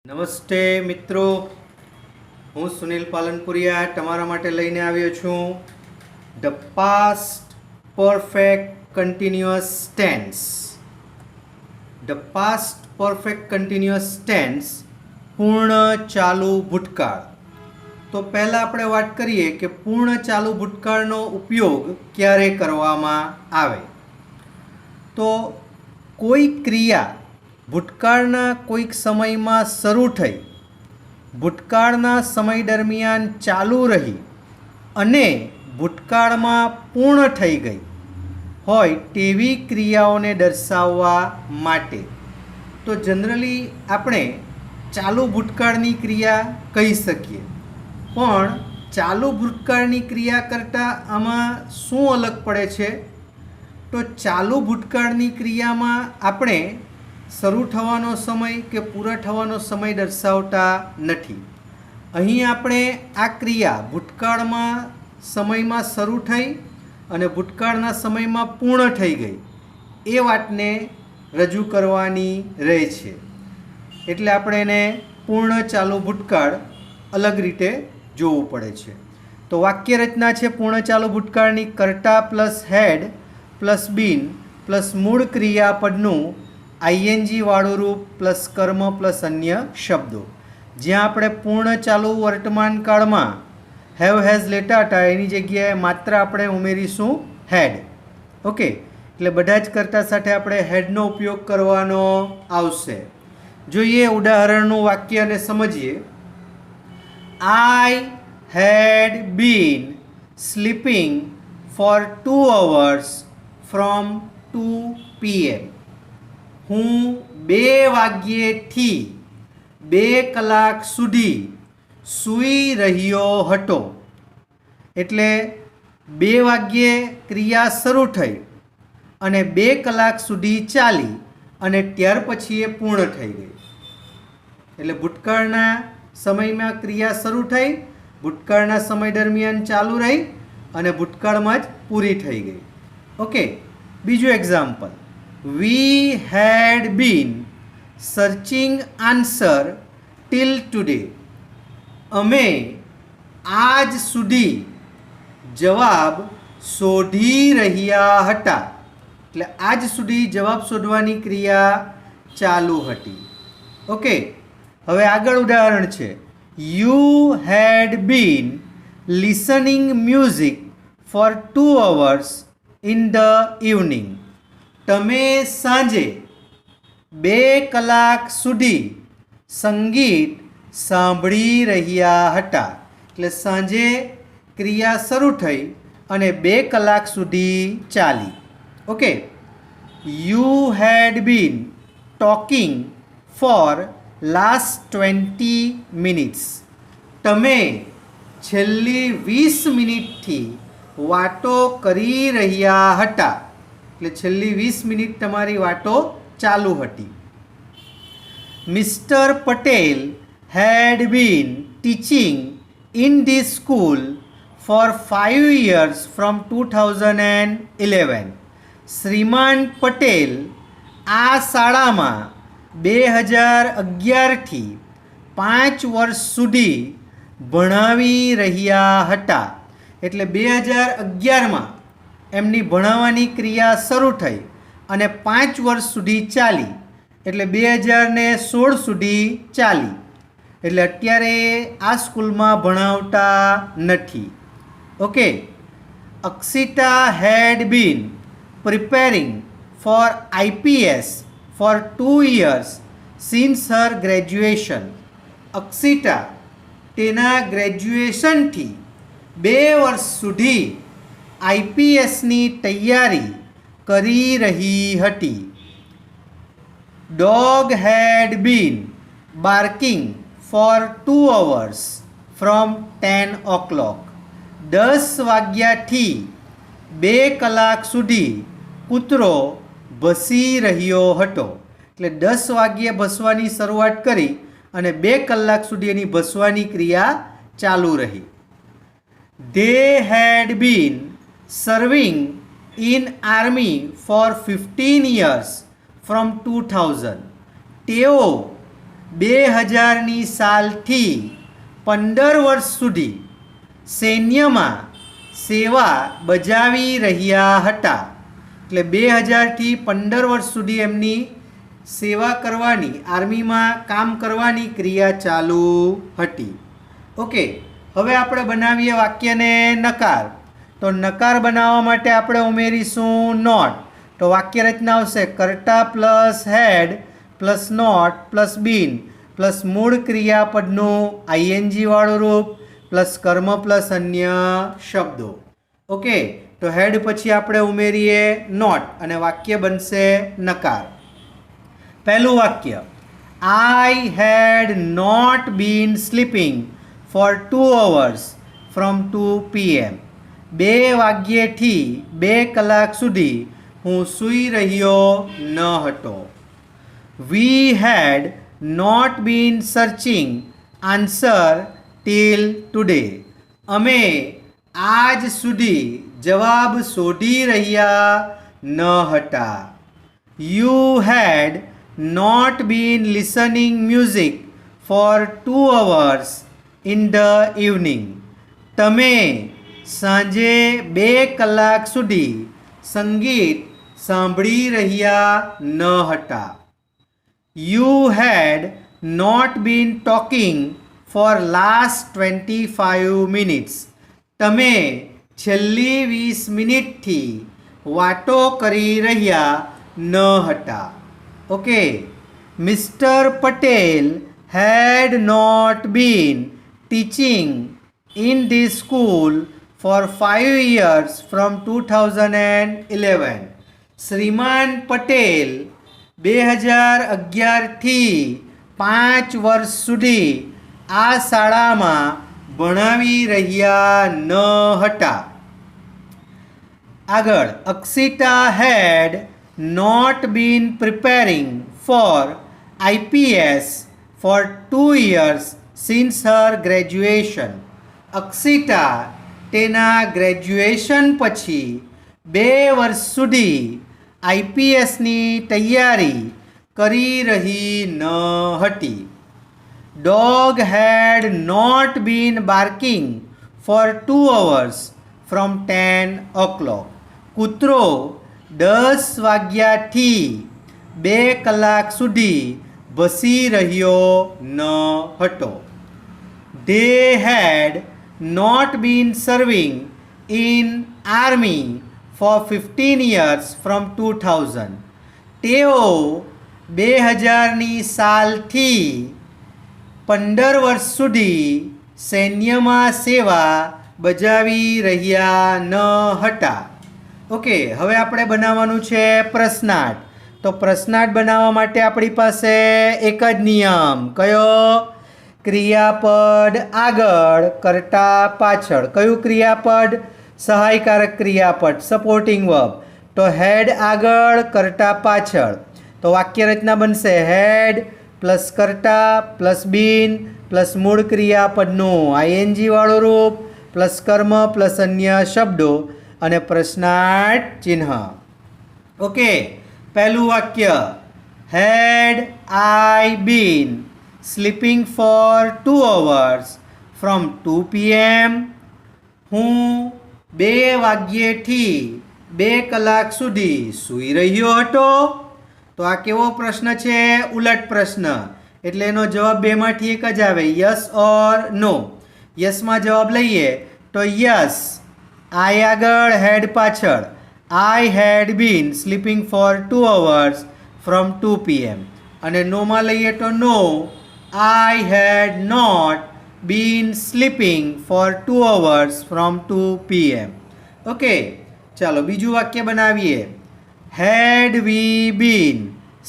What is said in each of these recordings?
નમસ્તે મિત્રો, હું સુનિલ પાલનપુરિયા તમારા માટે લઈને આવ્યો છું the past perfect continuous tense. The past perfect continuous tense પૂર્ણ ચાલુ ભૂતકાળ. તો પહેલાં આપણે વાત કરીએ કે પૂર્ણ ચાલુ ભૂતકાળનો ઉપયોગ ક્યારે કરવામાં આવે. તો કોઈ ક્રિયા ભૂતકાળના કોઈક સમયમાં શરૂ થઈ, ભૂતકાળના સમય દરમિયાન ચાલુ રહી અને ભૂતકાળમાં પૂર્ણ થઈ ગઈ હોય તેવી ક્રિયાઓને દર્શાવવા માટે તો જનરલી આપણે ચાલુ ભૂતકાળની ક્રિયા કહી શકીએ. પણ ચાલુ ભૂતકાળની ક્રિયા કરતાં આમાં શું અલગ પડે છે? તો ચાલુ ભૂતકાળની ક્રિયામાં આપણે શરૂ થવાનો સમય કે પૂરા થવાનો સમય દર્શાવતા નથી. અહીં આપણે આ ક્રિયા ભૂતકાળમાં સમયમાં શરૂ થઈ અને ભૂતકાળના સમયમાં પૂર્ણ થઈ ગઈ એ વાતને રજૂ કરવાની રહે છે. એટલે આપણે એને પૂર્ણ ચાલુ ભૂતકાળ અલગ રીતે જોવું પડે છે. તો વાક્ય રચના છે પૂર્ણ ચાલુ ભૂતકાળની. કર્તા plus had plus been plus મૂળ ક્રિયાપદનું આઈએનજી વાળું રૂપ પ્લસ કર્મ પ્લસ અન્ય શબ્દો. જ્યાં આપણે પૂર્ણ ચાલુ વર્તમાન કાળમાં હેવ હેઝ લેતા હતા એની જગ્યાએ માત્ર આપણે ઉમેરીશું હેડ. ઓકે, એટલે બધા જ કર્તા સાથે આપણે હેડનો ઉપયોગ કરવાનો આવશે. જોઈએ ઉદાહરણનું વાક્ય અને સમજીએ. I had been sleeping for 2 hours from 2 PM. હું 2 વાગ્યેથી 2 કલાક સુધી સૂઈ રહ્યો હતો. એટલે 2 વાગ્યે ક્રિયા શરૂ થઈ અને 2 કલાક સુધી ચાલી અને ત્યાર પછી એ પૂર્ણ થઈ ગઈ. એટલે ભૂતકાળના સમયમાં ક્રિયા શરૂ થઈ, ભૂતકાળના સમય દરમિયાન ચાલુ રહી અને ભૂતકાળમાં જ પૂરી થઈ ગઈ. ઓકે, બીજું example. We had been searching answer till today. અમે આજ સુધી જવાબ શોધી રહ્યા હતા. એટલે આજ સુધી જવાબ શોધવાની ક્રિયા ચાલુ હતી. ઓકે, હવે આગળ ઉદાહરણ છે. You had been listening music for 2 hours in the evening. તમે સાંજે 2 કલાક સુધી સંગીત સાંભળી રહ્યા હતા. એટલે સાંજે ક્રિયા શરૂ થઈ અને 2 કલાક સુધી ચાલી. Okay, you had been talking for last 20 minutes. તમે છેલ્લી 20 મિનિટથી વાતો કરી રહ્યા હતા. એટલે છેલ્લી 20 મિનિટ તમારી વાતો ચાલુ હતી. Mister Patel had been teaching in this school for 5 years from 2011. શ્રીમાન પટેલ આ શાળામાં 2011થી 5 વર્ષ સુધી ભણાવી રહ્યા હતા. એટલે 2011માં એમની ભણાવવાની ક્રિયા શરૂ થઈ અને 5 વર્ષ સુધી ચાલી. એટલે 2016 સુધી ચાલી. એટલે અત્યારે આ સ્કૂલમાં ભણાવતા નથી. Okay, Akshita had been preparing for IPS for 2 years since her graduation. Akshita તેના ગ્રેજ્યુએશનથી 2 વર્ષ સુધી IPSની તૈયારી કરી રહી હતી. Dog had been barking for 2 hours from 10 o'clock. 10 વાગ્યાથી 2 કલાક સુધી કૂતરો ભસી રહ્યો હતો. એટલે 10 વાગ્યે ભસવાની શરૂઆત કરી અને 2 કલાક સુધી એની ભસવાની ક્રિયા ચાલુ રહી. They had been serving in army for 15 years from 2000. તેઓ 2000ની સાલથી 15 વર્ષ સુધી સૈન્યમાં સેવા બજાવી રહ્યા હતા. એટલે 2000થી 15 વર્ષ સુધી એમની સેવા કરવાની, આર્મીમાં કામ કરવાની ક્રિયા ચાલુ હતી. ઓકે, હવે આપણે બનાવીએ વાક્યને નકાર. તો નકાર બનાવવા માટે આપણે ઉમેરીશું નોટ. તો વાક્ય રચના આવશે કર્તા plus had plus not plus been plus મૂળ ક્રિયાપદનું આઈએનજી વાળું રૂપ પ્લસ કર્મ પ્લસ અન્ય શબ્દો. ઓકે, તો હેડ પછી આપણે ઉમેરીએ નોટ અને વાક્ય બનશે નકાર. પહેલું વાક્ય, I had not been sleeping for 2 hours from 2 PM. 2 વાગ્યેથી 2 કલાક સુધી હું સૂઈ રહ્યો ન હતો. We had not been searching answer till today. અમે આજ સુધી જવાબ શોધી રહ્યા ન હતા. You had not been listening music for 2 hours in the evening. તમે સાંજે 2 કલાક સુધી સંગીત સાંભળી રહ્યા ન હતા. You had not been talking for last 25 minutes. તમે છેલ્લી 20 મિનિટથી વાતો કરી રહ્યા ન હતા. Okay, mister Patel had not been teaching in this school for 5 years from 2011. શ્રીમાન પટેલ 2011થી 5 વર્ષ સુધી આ શાળામાં ભણાવી રહ્યા ન હતા. આગળ, Akshita had not been preparing for IPS for 2 years since her graduation. Akshita તેના ગ્રેજ્યુએશન પછી 2 વર્ષ સુધી IPSની તૈયારી કરી રહી ન હતી. Dog had not been barking for 2 hours from 10 o'clock. કૂતરો 10 વાગ્યાથી 2 કલાક સુધી ભસી રહ્યો ન હતો. They had not been serving in army for 15 years from 2000. તેઓ 2000ની સાલથી 15 વર્ષ સુધી સૈન્યમાં સેવા બજાવી રહ્યા ન હતા. ઓકે, હવે આપણે બનાવવાનું છે પ્રશ્નાર્થ. તો પ્રશ્નાર્થ બનાવવા માટે આપણી પાસે એક જ નિયમ. કયો? ક્રિયાપદ આગળ કર્તા પાછળ. કયું ક્રિયાપદ? સહાયકારક ક્રિયાપદ, સપોર્ટિંગ વર્બ. તો હેડ આગળ કર્તા પાછળ. તો વાક્ય રચના બનશે હેડ પ્લસ કર્તા પ્લસ બીન પ્લસ મૂળ ક્રિયાપદનું આઈએનજી વાળું રૂપ પ્લસ કર્મ પ્લસ અન્ય શબ્દો અને પ્રશ્નાર્થ ચિહ્ન. ઓકે, પહેલું વાક્ય, had I been sleeping for 2 hours from 2 PM. હું 2 વાગ્યેથી 2 કલાક સુધી સૂઈ રહ્યો હતો. તો આ કેવો પ્રશ્ન છે? ઉલટ પ્રશ્ન. એટલે એનો જવાબ બેમાંથી એક જ આવે, યસ ઓર નો. યસમાં જવાબ લઈએ તો યસ, આઈ આગળ હેડ પાછળ. I had been sleeping for 2 hours from 2 PM. અને નોમાં લઈએ તો no, I had not been sleeping for 2 hours from 2 PM. Okay, ચાલો બીજું વાક્ય બનાવીએ. Had we been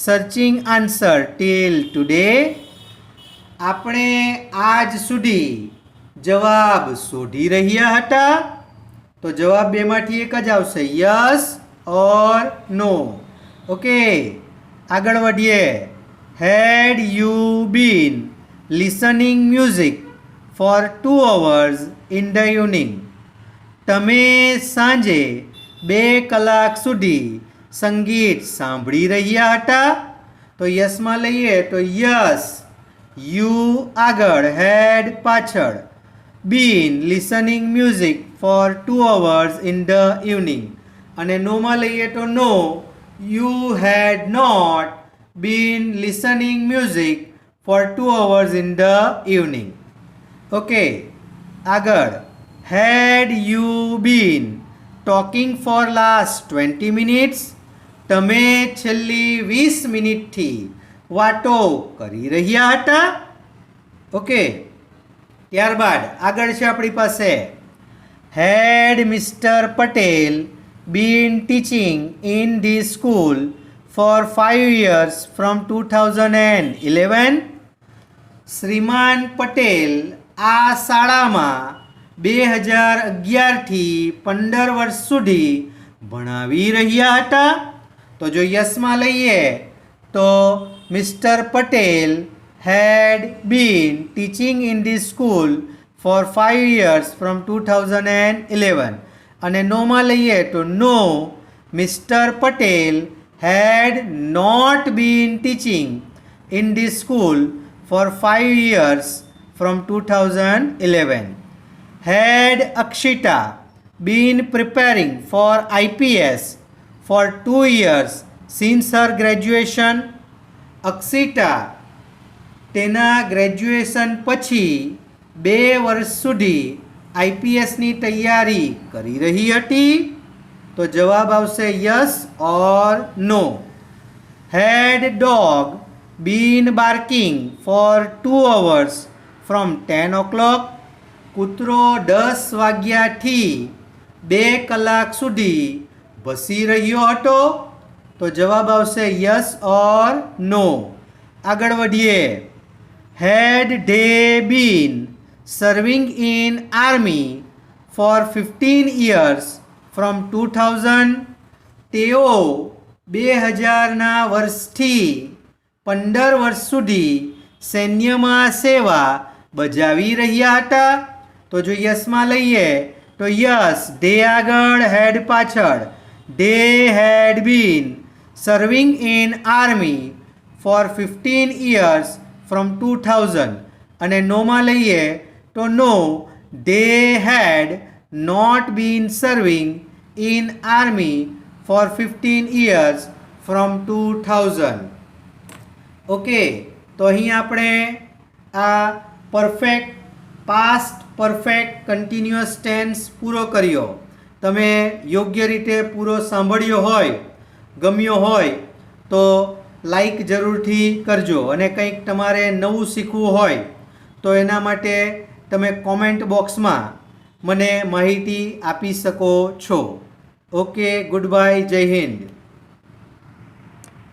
searching answer till today? આપણે આજ સુધી જવાબ શોધી રહ્યા હતા. તો જવાબ બેમાંથી એક જ આવશે, યસ ઓર નો. ઓકે, આગળ વધીએ. Had you been listening music for 2 hours in the evening? તમે સાંજે 2 કલાક સુધી સંગીત સાંભળી રહ્યા હતા. તો યસમાં લઈએ તો યસ, You આગળ, had પાછળ. Been listening music for 2 hours in the evening. અને નોમાં લઈએ તો no, you had not been listening music for 2 hours in the evening. Okay, આગળ, had you been talking for last 20 minutes? તમે છેલ્લી 20 મિનિટથી વાતો કરી રહ્યા હતા. ઓકે, ત્યારબાદ આગળ છે આપણી પાસે had Mr. Patel been teaching in this school for 5 years from 2011? શ્રીમાન પટેલ આ શાળામાં 2011થી 15 વર્ષ સુધી ભણાવી રહ્યા હતા. તો જો યસમાં લઈએ તો mister Patel had been teaching in this school for 5 years from 2011. અને નોમાં લઈએ તો no, Mr. Patel had not been teaching in this school for 5 years from 2011. Had Akshita been preparing for IPS for 2 years since her graduation? Akshita તેના graduation પછી 2 વર્ષ સુધી આઈપીએસની તૈયારી કરી રહી હતી. તો જવાબ આવશે yes or no. Had dog been barking for 2 hours from 10 o'clock? કૂતરો 10 વાગ્યાથી 2 કલાક સુધી ભસી રહ્યો હતો. તો જવાબ આવશે યસ ઓર નો. આગળ વધીએ. Had they been serving in army for 15 years from 2000? તેઓ 2000ના વર્ષથી 15 વર્ષ સુધી સૈન્યમાં સેવા બજાવી રહ્યા હતા. તો જો યસમાં લઈએ તો યસ, they આગળ, had પાછળ. They had been serving in army for 15 years from 2000. અને નોમાં લઈએ તો no, they had not been serving in army for 15 years from 2000. Okay, તો અહીં આપણે આ perfect past perfect continuous tense પૂરો કર્યો. તમે યોગ્ય રીતે પૂરો સાંભળ્યો હોય, ગમ્યો હોય તો લાઈક જરૂરથી કરજો. અને કંઈક તમારે નવું શીખવું હોય તો એના માટે તમે કોમેન્ટ બોક્સમાં મને માહિતી આપી શકો છો. ઓકે, ગુડ બાય, જય હિન્દ.